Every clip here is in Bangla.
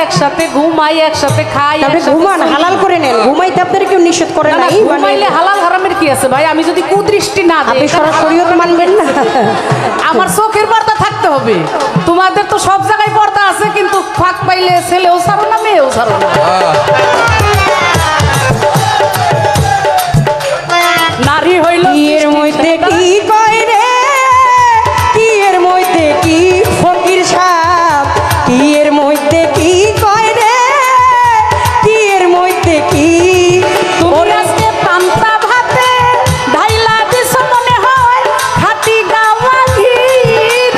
একসাথে ঘুমাই, একসাথে খাই, ঘুমান হালাল করে নেন। ঘুমাইতে আপনারা কেউ নিষেধ করে নাই। ঘুমাইলে হালাল হারামের কি আছে ভাই? আমি যদি কুদৃষ্টি না দিই, আপনি শরীয়ত মানবেন না? আমার চোখের পর্দা থাকতে হবে। তোমাদের তো সব জায়গায় পর্দা আছে, কিন্তু ফাঁক পাইলে ছেলেও ছাড়ো না, মেয়েও ছাড়ো না। নারী হইল এর মধ্যে কি কয় রে, কি এর মধ্যে কি ফকির সাপ, কি এর মধ্যে কি কয় রে, কি এর মধ্যে কি। তুমি আজকে পান্তা ভাতে ঢাইলা দিছ মনে হয় খাটি গাওয়া ঘি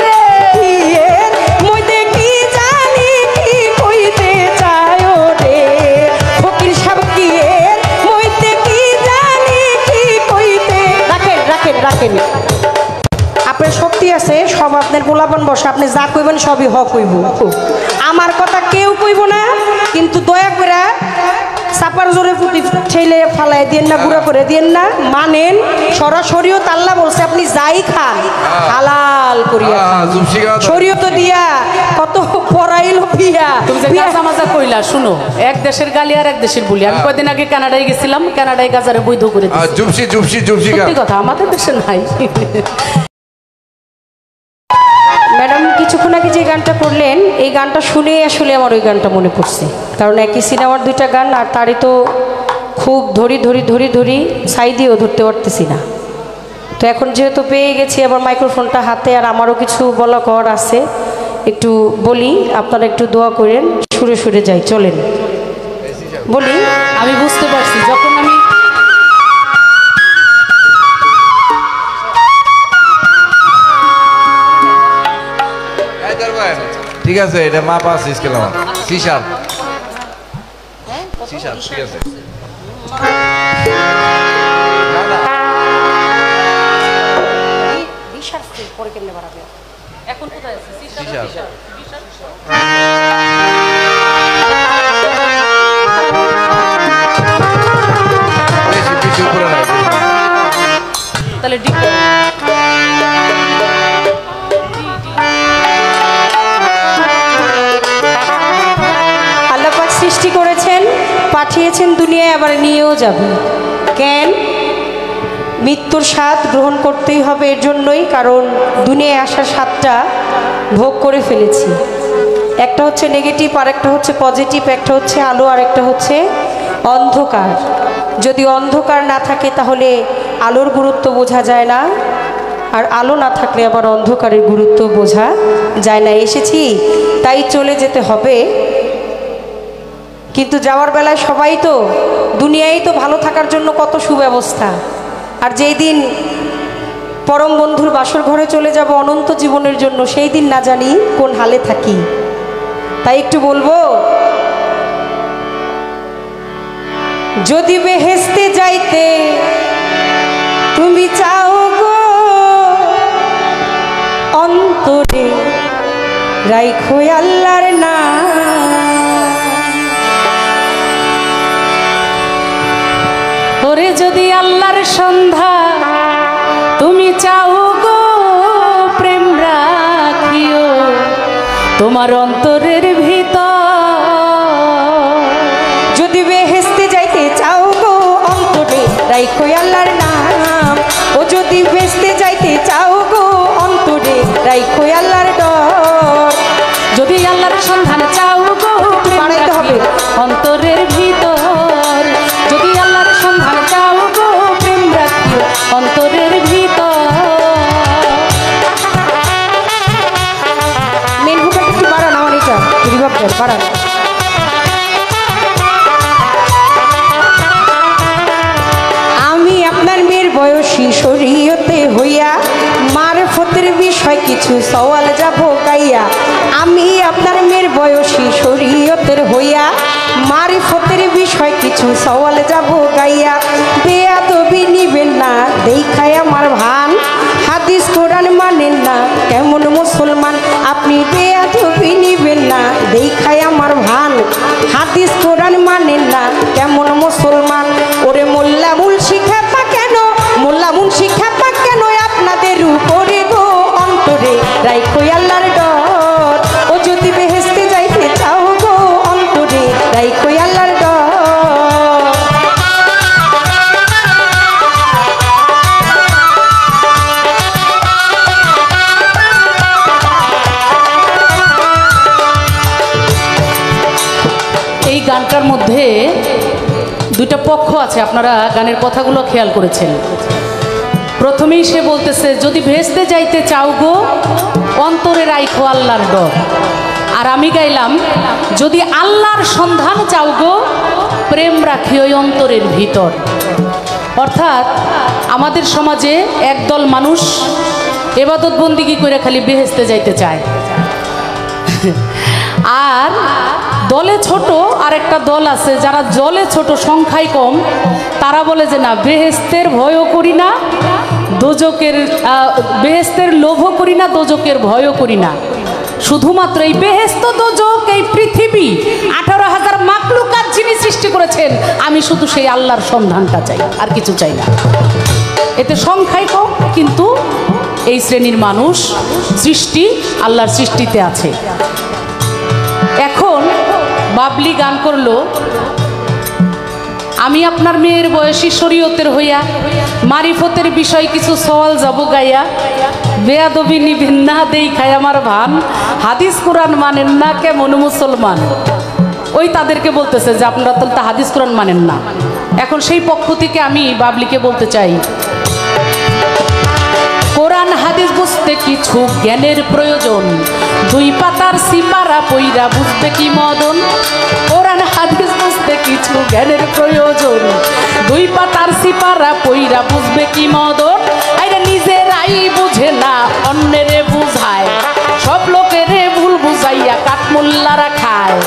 রে। কি এর মধ্যে কি জানি কি কইতে চায় রে, ফকির সাপ কি এর মধ্যে কি জানি কি কইতে। রাখেন রাখেন রাখেন, আপনার শক্তি আছে, সব আপনার পোলাপন বসে, আপনি যা কইবেন সবই হক কইব। আমার কথা কেউ কইব না, কিন্তু দয়া করে চাপার জোরে পুঁতি ঠেলে ফালাই দিয়েন না, গুঁড়া করে দিয়েন না, মানেন। শরীয়ত আল্লাহ বলছে আপনি যাই খান হালাল করিয়া, শরীয়ত দিয়া কত পড়াইল বিয়া। তুমি যে গাঁজা মাজা কইলা, শুনো, এক দেশের গালি আর এক দেশের বলি। আমি কয়দিন আগে কানাডায় গেছিলাম, কানাডায় গাজারে বৈধ করে দিয়েছে। সত্যি কথা, আমাদের দেশে নাই। ম্যাডাম কিছুক্ষণ আগে যে গানটা করলেন, এই গানটা শুনে আসলে আমার ওই গানটা মনে পড়ছে। কারণ একই সিনেমার দুইটা গান, আর তারই তো খুব ধরি সাই দিয়েও ধরতে পারতেছি না। তো এখন যেহেতু পেয়ে গেছি আবার মাইক্রোফোনটা হাতে, আর আমারও কিছু বলা কর আছে, একটু বলি, আপনারা একটু দোয়া করেন। সুরে সুরে যাই, চলেন বলি। আমি বুঝতে পারছি, যখন আমি ঠিক আছে, এটা মাপ আছে স্কেল আমার সিশার সিশার ঠিক আছে। এখন কোথায় আছে সিশার? বেশি বেশি উপরে নাই, তাহলে ডিপ সৃষ্টি করেছেন, পাঠিয়েছেন দুনিয়ায়, আবার নিয়েও যাবেন। কেন? মৃত্যুর স্বাদ গ্রহণ করতেই হবে, এর জন্যই, কারণ দুনিয়ায় আসার স্বাদটা ভোগ করে ফেলেছি। একটা হচ্ছে নেগেটিভ, আর একটা হচ্ছে পজিটিভ, একটা হচ্ছে আলো, আর একটা হচ্ছে অন্ধকার। যদি অন্ধকার না থাকে তাহলে আলোর গুরুত্ব বোঝা যায় না, আর আলো না থাকলে আবার অন্ধকারের গুরুত্ব বোঝা যায় না। এসেছি তাই চলে যেতে হবে, কিন্তু যাওয়ার বেলায় সবাই তো দুনিয়ায় তো ভালো থাকার জন্য কত সুব্যবস্থা, আর যেই দিন পরম বন্ধুর বাসর ঘরে চলে যাব অনন্ত জীবনের জন্য, সেই দিন না জানি কোন হালে থাকি। তাই একটু বলবো, যদি বেহেশতে যাইতে তুমি চাও গো, অন্তরে রাইখো আল্লাহর নাম। ওরে যদি আল্লাহর সন্ধ্যা তুমি চাও গো, প্রেম রাখিও তোমার অন্তরের ভিতর। যদি বেহেশতে যাইতে চাও গো, অন্তরে রাইখো আল্লাহর নাম। ও যদি বেহেশতে যাইতে চাও গো, অন্তরে রাইখো আল্লাহর ডর। যদি আল্লাহর সন্ধান চাও গো, বাড়াইতে হবে অন্তরের ভিতর। যদি আল্লাহর সন্ধান চাও গো, প্রেম রাখিও অন্তরের ভিতর। মেন ভোকালটা কি বাড়ান, আমার এটা রিভাব দেন, বাড়ান। আমি আপনার মেয়ের বয়সী, শরীয়তে হইয়া মারফতের বিষয় কিছু সওয়াল যাব গাইয়া। আমি আপনার মেয়ের বয়সী, শরীয়তের হইয়া মারফতের বিষয় কিছু সওয়াল যাব গাইয়া। বেয়াদবি নিবেন না, দেখায় আমার ভান, হাদিস কোরআন মানেন না, কেমন মুসলমান আপনি। বেয়াদবি নিবেন না, দেখায় আমার ভান, হাদিস কোরআন মানেন না, কেমন মুসলমান। ওরে মোল্লা মুল শিখা গানটার মধ্যে দুইটা পক্ষ আছে, আপনারা গানের কথাগুলো খেয়াল করেছেন। প্রথমেই সে বলতেছে, যদি ভেস্তে যাইতে চাও গো অন্তরে রাইখো আল্লাহর ডর। আর আমি গাইলাম, যদি আল্লাহর সন্ধান চাও গো প্রেম রাখি ওই অন্তরের ভিতর। অর্থাৎ আমাদের সমাজে একদল মানুষ এবাদত বন্দিগি করে খালি বেহেস্তে যাইতে চায়, আর দলে ছোট আর একটা দল আছে যারা জলে ছোট সংখ্যায় কম, তারা বলে যে না, বেহেস্তের ভয়ও করি না, দোজকের বেহেস্তের লোভও করি না, দোজকের ভয়ও করি না। শুধুমাত্র এই বেহেস্ত দোজক এই পৃথিবী 18,000 মাকলুকাত যিনি সৃষ্টি করেছেন, আমি শুধু সেই আল্লাহর সন্ধানটা চাই, আর কিছু চাই না। এতে সংখ্যায় কম, কিন্তু এই শ্রেণীর মানুষ সৃষ্টি আল্লাহর সৃষ্টিতে আছে। এখন বাবলি গান করলো, আমি আপনার মেয়ের বয়সী শরীয়তের হইয়া মারিফতের বিষয় কিছু সওয়াল যাব গাইয়া, বেয়াদবি নিবেন না দেই খায় আমার ভান, হাদিস কোরআন মানেন না কেমন মুসলমান। ওই তাদেরকে বলতেছে যে আপনারা তো হাদিস কোরআন মানেন না। এখন সেই পক্ষ থেকে আমি বাবলিকে বলতে চাই, কোরআন হাদিস বুঝতে কিছু জ্ঞানের প্রয়োজন, 2 পাতার সিপারা পইরা বুঝবে কি মদন। কোরআন হাদিস বুঝতে কিছু জ্ঞানের প্রয়োজন, 2 পাতার সিপারা পইরা বুঝবে কি মদন। আরে নিজেরাই বুঝে না অন্যেরে বুঝায়, সব লোকেরে ভুল বুঝাইয়া কাঠমোল্লারা খায়।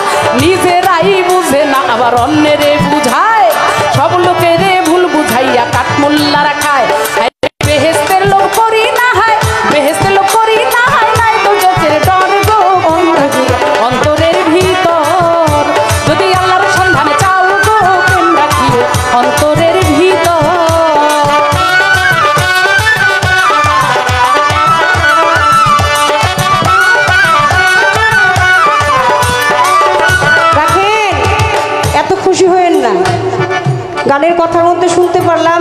নিজেরাই বুঝে না আবার অন্যেরে বুঝায়, সব লোকেরে ভুল বুঝাইয়া কাঠমোল্লারা খায়। বেহেস্তের লোক করি না হয়, বেহেস্তের লোক করি না হয়, নাই তো চোখের ডর গো অন্তরের ভিতর। যদি আল্লাহর সন্ধানে চাও গো প্রেম রাখিও অন্তরের ভিতর। রাখেন, এত খুশি হয়েন না। গানের কথার মধ্যে শুনতে পারলাম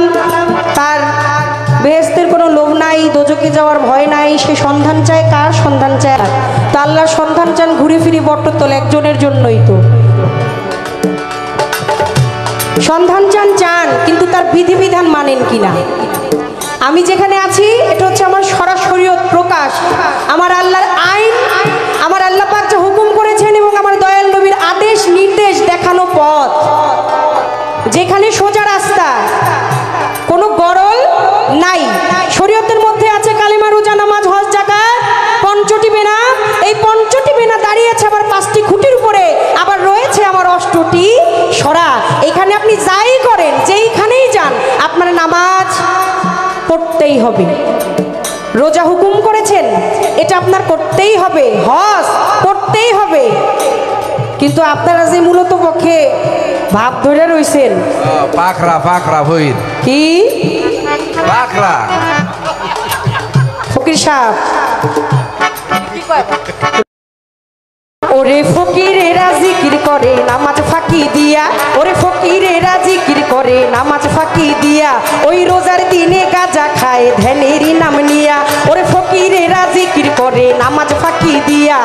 তার বেহেস্তের কোনো লোভ নাই, দোজকে যাওয়ার ভয় নাই, সে সন্ধান চায়। কার সন্ধান চায়? তা আল্লাহর সন্ধান চান ঘুরে ফিরি বটতল একজনের জন্যই তো সন্ধান চান, কিন্তু তার বিধিবিধান মানেন কিনা। আমি যেখানে আছি এটা হচ্ছে আমার সরাসরি প্রকাশ, আমার আল্লাহর আইন, আমার আল্লাহ পাক যা হুকুম করেছেন এবং আমার দয়াল নবীর আদেশ নির্দেশ দেখানো পথ, যেখানে সোজা রাস্তা, কোনো গরল নাই। শরীয়তের মধ্যে আছে কালিমা, রোজা, নামাজ, হজ, যাকাত, পঞ্চটি বেনা। এই পঞ্চটি বেনা দাঁড়িয়েছে আবার 5টি খুঁটির উপরে, আবার রয়েছে আমার 8টি সরা। এখানে আপনি যাই করেন, যেইখানেই যান, আপনার নামাজ পড়তেই হবে। রোজা হুকুম করেছেন, এটা আপনার করতেই হবে। হজ করতেই হবে। কিন্তু আপনারা যে মূলত পক্ষে ভাব ধরে রইছেন, পাকরা পাকরা ভইর কি পাকরা ফকির সাহেব, ওরে ফকিরেরা জিকির করে নামাজ ফাঁকি দিয়া, ওরে ফকিরেরা জিকির করে নামাজ ফাঁকি দিয়া, ওই রোজার দিনে গাঁজা খায় ধ্যানেরই নাম নিয়া। ওরে ফকিরেরা জিকির করে নামাজ ফাঁকি দিয়া,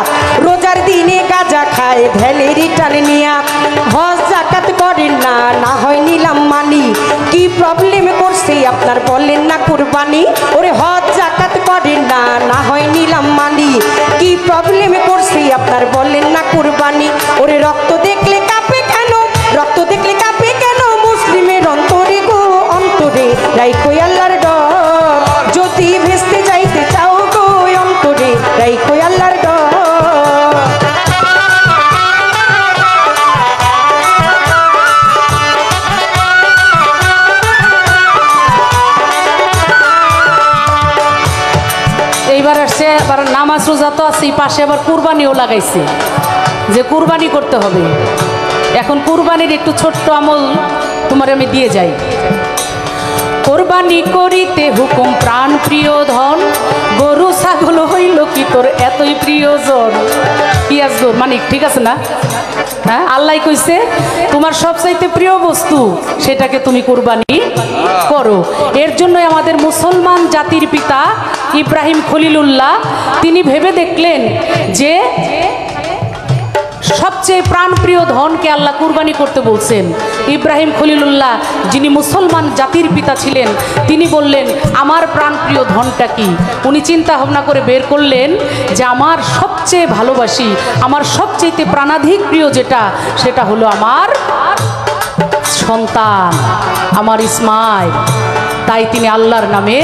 রোজার দিনে গাঁজা খায় ধ্যানেরই টান নিয়া। হজ যাকাত করেন না, না হয় নিলাম মানি, কি প্রবলেম করছে আপনার বলেন না কুরবানি। ওরে হজ যাকাত করেন না, না হয় নিলাম মানি, কি প্রবলেম করছে আপনার বলেন না কুরবানি। ওরে রক্ত দেখলে কাঁপে কেন, রক্ত দেখলে কাঁপে কেন, মুসলিমের অন্তরে গো অন্তরে রাইখো আল্লাহর ডর। যদি ভেস্তে যাইতে চাও গো অন্তরে রাইখো আল্লাহর ডর। এইবার আসছে আবার নামাজ রোজা তো আছে, পাশে আবার কুরবানিও লাগাইছে যে কুরবানি করতে হবে। এখন কুরবানির একটু ছোট্ট আমল তোমার আমি দিয়ে যাই। কোরবানি করিতে হুকুম প্রাণ প্রিয় ধন, গরু ছাগল হইল কি তোর এতই প্রিয়জন। পিয়াজ গর মানিক, ঠিক আছে না? হ্যাঁ, আল্লাহ কইছে তোমার সবচাইতে প্রিয় বস্তু সেটাকে তুমি কুরবানি করো। এর জন্যই আমাদের মুসলমান জাতির পিতা ইব্রাহিম খলিলুল্লাহ তিনি ভেবে দেখলেন যে সবচেয়ে প্রাণপ্রিয় ধনকে আল্লাহ কুরবানি করতে বলছেন। ইব্রাহিম খলিলুল্লাহ যিনি মুসলমান জাতির পিতা ছিলেন, তিনি বললেন আমার প্রাণপ্রিয় ধনটা কি? উনি চিন্তা ভাবনা করে বের করলেন যে আমার সবচেয়ে ভালোবাসি, আমার সবচেয়ে প্রাণাধিক প্রিয় যেটা, সেটা হলো আমার সন্তান, আমার ইসমাইল। তাই তিনি আল্লাহর নামে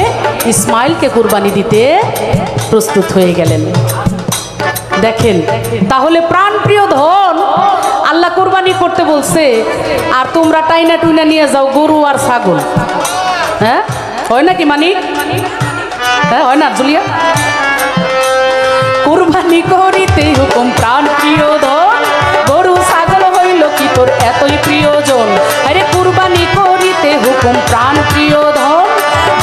ইসমাইলকে কুরবানি দিতে প্রস্তুত হয়ে গেলেন। দেখেন, তাহলে প্রাণপ্রিয় ধন আল্লাহ কুরবানি করতে বলছে, আর তোমরা টাইনা টুইনা নিয়ে যাও গরু আর ছাগল। হ্যাঁ, হয় নাকি মানিক? হ্যাঁ, হয় না জুলিয়া? কুরবানি করিতে হুকুম প্রাণপ্রিয় ধন, গরু ছাগল হইল কি তোর এতই প্রিয়জন? আরে কুরবানি করিতে হুকুম প্রাণপ্রিয় ধন,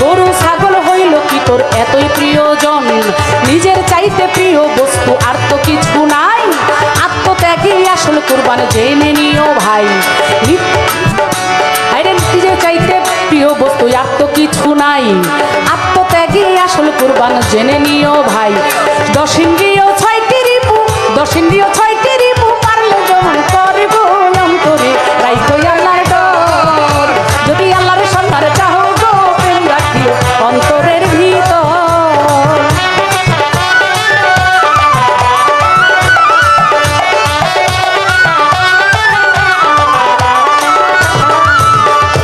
গরু ছাগল হইল কি তোর এতই প্রিয়জন? নিজের চাইতে প্রিয় বস্তু আর তো কিছু নাই, আত্মত্যাগী আসল কুরবানি জেনে নিও ভাই। আরে নিজের চাইতে প্রিয় বস্তু আর তো কিছু নাই, আত্মত্যাগী আসল কুরবান জেনে নিও ভাই। 10 ইন্দ্রিয় 6টি রিপু, 10 ইন্দ্রিয় 6টি রিপু, পারলে যেমন করব অন্তরে রাইখো আল্লাহর ডর। যদি আল্লাহর সন্ধান চাও গো প্রেম রাখিও অন্তরের ভিতর।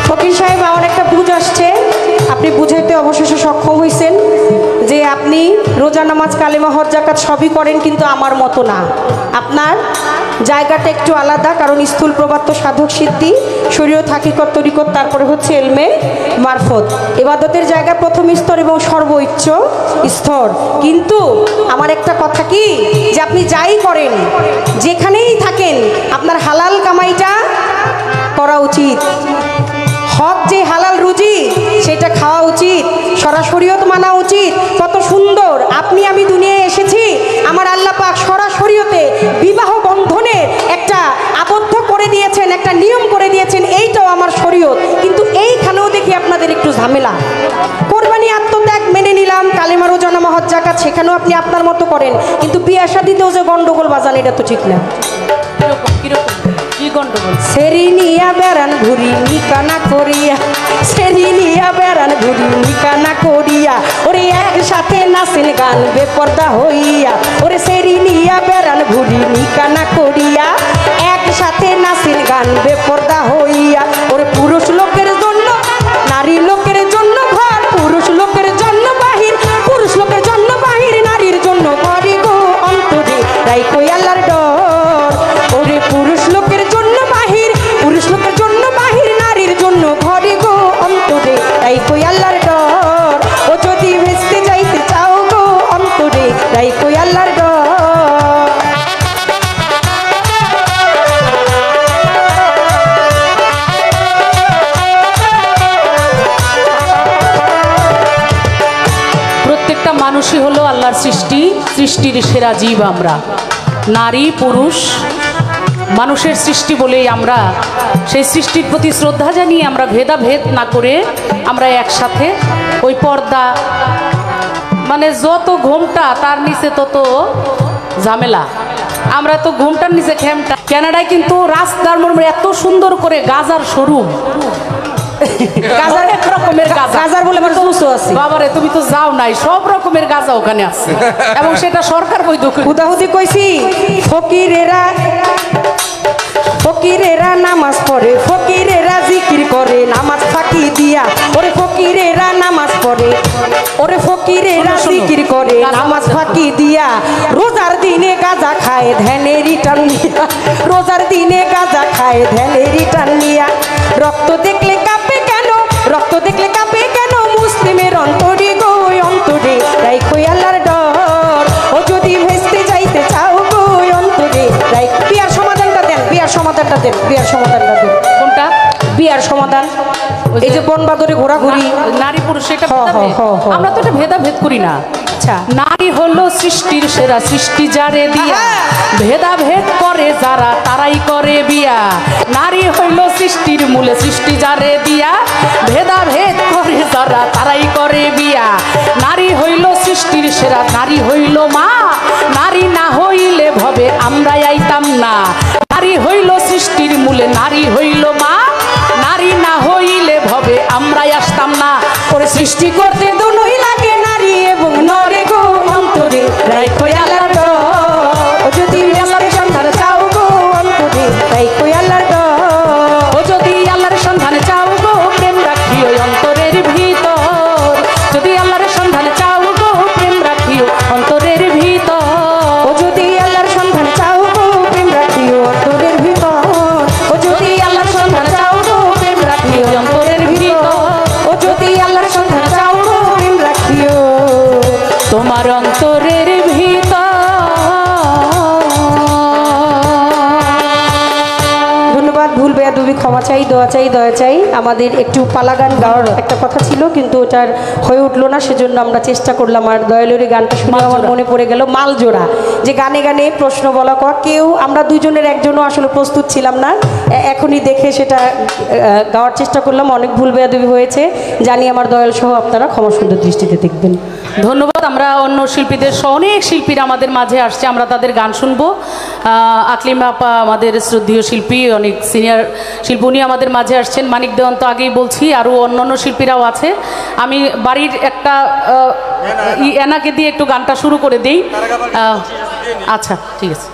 ফকির সাহেব, আমার একটা বুঝ আসছে, আপনি বুঝাইতে অবশেষে সক্ষম হয়েছেন যে আপনি রোজা নামাজ কালেমা হজ যাকাত সবই করেন, কিন্তু আমার মতো না। আপনার জায়গাটা একটু আলাদা, কারণ স্থূল প্রবাত্য সাধক সিদ্ধি, শরীয়ত হাকিকত তরিকত, তারপরে হচ্ছে এলমে মারফত। ইবাদতের জায়গা প্রথম স্তর এবং সর্বোচ্চ স্তর। কিন্তু আমার একটা কথা কি, যে আপনি যাই করেন, যেখানেই থাকেন, আপনার হালাল কামাইটা করা উচিত। হক যে হালাল রুজি সেটা খাওয়া উচিত, শরীয়ত মানা উচিত। কত সুন্দর আপনি আমি দুনিয়ায় এসেছি, আমার আল্লাহ পাক শরীয়তে বিবাহ বন্ধনের একটা আবদ্ধ করে দিয়েছেন, একটা নিয়ম করে দিয়েছেন, এইটাও আমার শরীয়ত। কিন্তু এইখানেও দেখি আপনাদের একটু ঝামেলা। কোরবানি আত্মত্যাগ মেনে নিলাম, কালেমা রোজা নামাজ হজ যাকাত সেখানেও আপনি আপনার মতো করেন, কিন্তু বিয়ে শাদীতেও যে গন্ডগোল বাজান, এটা তো ঠিক না। সেরি নিয়া বেড়ান ঘুরি নিকানা করিয়া, সেরি নিয়া বেড়ান ঘুরি নিকানা করিয়া, ওরে একসাথে নাচেন গান বেপর্দা হইয়া। ওরে সেরি নিয়া বেড়ান ঘুরি নিকানা করিয়া, একসাথে নাচেন গান বেপর্দা হইয়া। ওরে পুরুষ লোকের জন্য, নারী লোকের জন্য ঘর, পুরুষ লোকের জন্য বাহির, পুরুষ লোকের জন্য বাহির, নারীর জন্য ঘরে গো অন্তরে রাইখো আল্লাহর ডর। ওরে পুরুষ লোকের জন্য বাহির, পুরুষ লোকের জন্য বাহির, নারীর জন্য ঘরে গো অন্তরে রাইখো আল্লাহর ডর। ও যদি ভেস্তে যাইতে চাও গো অন্তরে রাইখো আল্লাহর ডর। প্রত্যেকটা মানুষই হলো আল্লাহর সৃষ্টি, সৃষ্টির সেরা জীব আমরা। নারী পুরুষ মানুষের সৃষ্টি বলেই আমরা সেই সৃষ্টির প্রতি শ্রদ্ধা জানিয়ে আমরা ভেদাভেদ না করে আমরা একসাথে ওই পর্দা, মানে যত ঘোমটা তার নিচে তত ঝামেলা। আমরা তো ঘোমটার নিচে খেমটা। কানাডায় কিন্তু রাস্তার মোড়ে এত সুন্দর করে গাজার শোরুম, অনেক রকমের গাজার বলে বাবারে, তুমি তো যাও নাই, সব রকমের গাজা ওখানে আছে এবং সেটা সরকার বৈধ। হুদাহুদি কইছি, ফকিরেরা ফকিরেরা নামাজ পড়ে, ফকিরেরা জিকির করে নামাজ ফাঁকি দিয়া। ওরে ফকিরেরা নামাজ পড়ে, ওরে ফকিরেরা জিকির করে নামাজ ফাঁকি দিয়া। রোজার দিনে গাঁজা খায় ধ্যানের রিটার্ন নিয়া, রোজার দিনে গাঁজা খায় ধ্যানের রিটার্ন নিয়া। রক্ত দেখলে কাঁপে কেন, রক্ত দেখলে কাঁপে কেন, মুসলিমের অন্তরে গো অন্তরে রাইখো আল্লাহর ডর। ও যদি ভেস্তে যাইতে চাও গো অন্তরে রাইখো। বিয়ার সমাধানটা দেন, বিয়ার সমাধানটা দেন, বিয়ার সমাধানটা দেন। কোনটা? বিয়ার সমাধান। এই যে বন বাদরে ঘোরাঘুরি, নারী পুরুষ এটা আমরা তো এটা ভেদাভেদ করি না। আচ্ছা, নারী হলো সৃষ্টির সেরা, সৃষ্টি যারে দিয়া, ভেদাভেদ করে যারা তারাই করে বিয়া। নারী হইল সৃষ্টির মূলে, সৃষ্টি যারে দিয়া, ভেদাভেদ করে যারা তারাই করে বিয়া। নারী হইল সৃষ্টির সেরা, নারী হইল মা, নারী না হইলে ভবে আমরা আইতাম না। আমরা আসতাম না। ওরে সৃষ্টি করতে দুই লাগে নারী এবং নরে গো অন্তরে রাইখো আল্লাহর ডর। ও যদি আল্লাহর সন্ধান চাও গো অন্তরে রাইখো আল্লাহর ডর। ও যদি আল্লাহর সন্ধান চাও গো প্রেম রাখিও অন্তরের ভিতর। যদি আল্লাহর সন্ধান চাও গো প্রেম রাখিও অন্তরের ভিতর। ও যদি আল্লাহর সন্ধান চাও গো প্রেম রাখিও অন্তরের ভিতর। ও যদি আল্লাহর সন্ধান চাও গো প্রেম রাখিও অন্তরের ভিতর। ও যদি আল্লাহর সন্ধান চাও গো প্রেম রাখিও তোমার অন্তরের ভিতর। ধন্যবাদ। ভুল বেয়াদবি ক্ষমা চাই, দোয়া চাই, দয়া চাই। আমাদের একটু পালা গান গাওয়ার একটা কথা ছিল কিন্তু ওটার হয়ে উঠলো না, সেজন্য আমরা চেষ্টা করলাম। আর দয়ালুরি গানটা শুনে আমার মনে পড়ে গেল মালজোড়া, যে গানে গানে প্রশ্ন বলা কর। কেউ আমরা দুজনের একজনও আসলে প্রস্তুত ছিলাম না, এখনই দেখে সেটা গাওয়ার চেষ্টা করলাম। অনেক ভুল বেয়াদবি হয়েছে, জানি আমার দয়াল সহ আপনারা ক্ষমা সুন্দর দৃষ্টিতে দেখবেন। ধন্যবাদ। আমরা অন্য শিল্পীদের সহ অনেক শিল্পীরা আমাদের মাঝে আসছে, আমরা তাদের গান শুনবো। আকলিমা আপা আমাদের শ্রদ্ধেয় শিল্পী, অনেক সিনিয়র শিল্পী, উনি আমাদের মাঝে আসছেন। মানিক দেওয়ান তো আগেই বলছি, আরও অন্যান্য শিল্পীরাও আছে। আমি বাড়ির একটা এনাকে দিয়ে একটু গানটা শুরু করে দিই। আচ্ছা, ঠিক আছে।